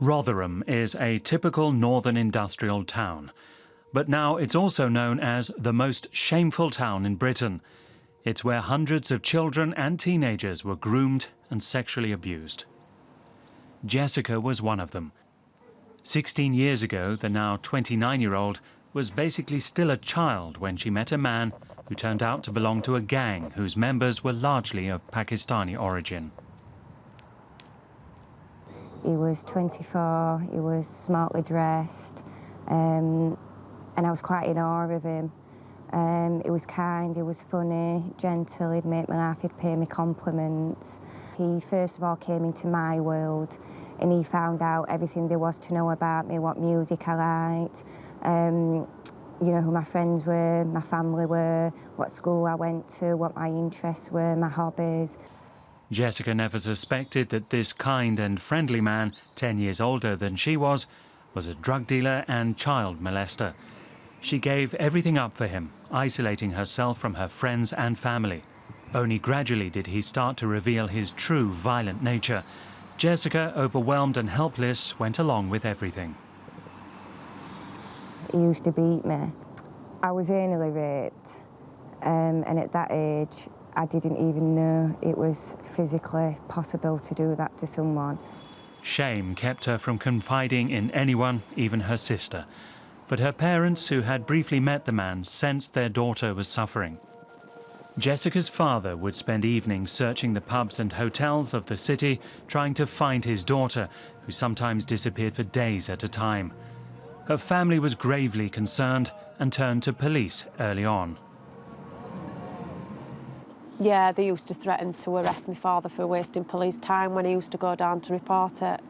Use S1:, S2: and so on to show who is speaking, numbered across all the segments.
S1: Rotherham is a typical northern industrial town, but now it's also known as the most shameful town in Britain. It's where hundreds of children and teenagers were groomed and sexually abused. Jessica was one of them. 16 years ago, the now 29-year-old was basically still a child when she met a man who turned out to belong to a gang whose members were largely of Pakistani origin.
S2: He was 24, he was smartly dressed, and I was quite in awe of him. He was kind, he was funny, gentle, he'd make me laugh, he'd pay me compliments. He first of all came into my world and he found out everything there was to know about me, what music I liked, you know, who my friends were, my family were, what school I went to, what my interests were, my hobbies.
S1: Jessica never suspected that this kind and friendly man, 10 years older than she was a drug dealer and child molester. She gave everything up for him, isolating herself from her friends and family. Only gradually did he start to reveal his true violent nature. Jessica, overwhelmed and helpless, went along with everything.
S2: He used to beat me. I was anally raped, and at that age, I didn't even know it was physically possible to do that to someone.
S1: Shame kept her from confiding in anyone, even her sister. But her parents, who had briefly met the man, sensed their daughter was suffering. Jessica's father would spend evenings searching the pubs and hotels of the city, trying to find his daughter, who sometimes disappeared for days at a time. Her family was gravely concerned and turned to police early on.
S3: Yeah, they used to threaten to arrest my father for wasting police time when he used to go down to report it,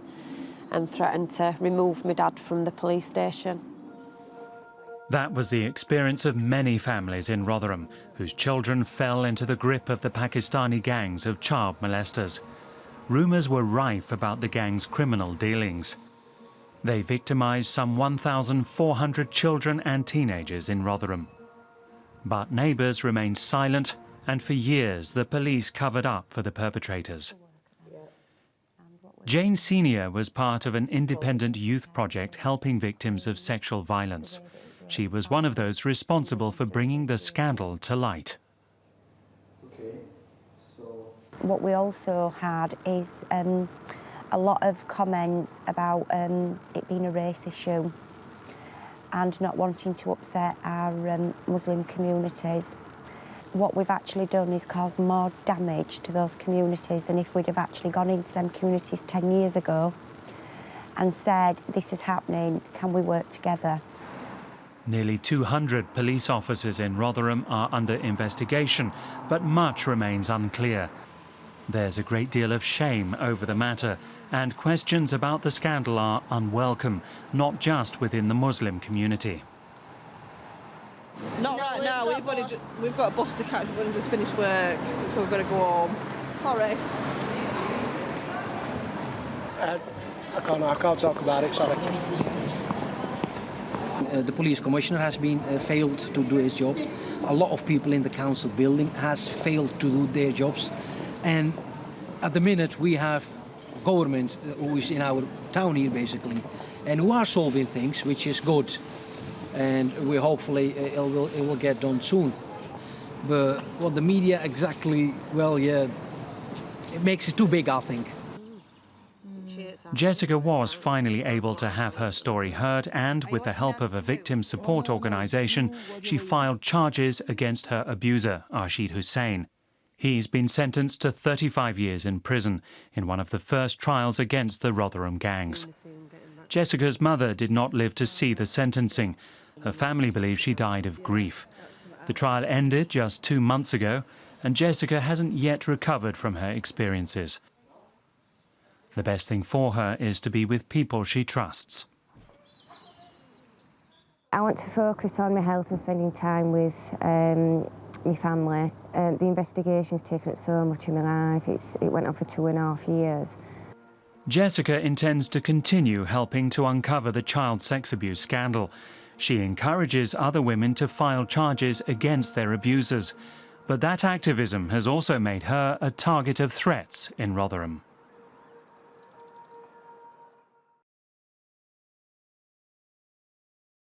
S3: and threaten to remove my dad from the police station.
S1: That was the experience of many families in Rotherham, whose children fell into the grip of the Pakistani gangs of child molesters. Rumours were rife about the gang's criminal dealings. They victimised some 1,400 children and teenagers in Rotherham. But neighbours remained silent, and for years the police covered up for the perpetrators. Jane Senior was part of an independent youth project helping victims of sexual violence. She was one of those responsible for bringing the scandal to light.
S2: What we also had is a lot of comments about it being a race issue and not wanting to upset our Muslim communities. What we've actually done is caused more damage to those communities than if we'd have actually gone into them communities 10 years ago and said, this is happening, can we work together?
S1: Nearly 200 police officers in Rotherham are under investigation, but much remains unclear. There's a great deal of shame over the matter, and questions about the scandal are unwelcome, not just within the Muslim community.
S4: Not right now, we've got a bus to catch, we've only just finished work, so we've got to go home. Sorry.
S5: I can't talk about it, sorry.
S6: The police commissioner has been failed to do his job. A lot of people in the council building has failed to do their jobs. And at the minute we have government who is in our town here basically, and who are solving things, which is good. And we hopefully it will get done soon. But what the media exactly, well, yeah, it makes it too big, I think.
S1: Jessica was finally able to have her story heard, and with the help of a victim support organisation, she filed charges against her abuser, Rashid Hussain. He's been sentenced to 35 years in prison in one of the first trials against the Rotherham gangs. Jessica's mother did not live to see the sentencing. Her family believes she died of grief. The trial ended just 2 months ago, and Jessica hasn't yet recovered from her experiences. The best thing for her is to be with people she trusts.
S2: I want to focus on my health and spending time with my family. The investigation's taken up so much of my life. It went on for 2.5 years.
S1: Jessica intends to continue helping to uncover the child sex abuse scandal. She encourages other women to file charges against their abusers. But that activism has also made her a target of threats in Rotherham.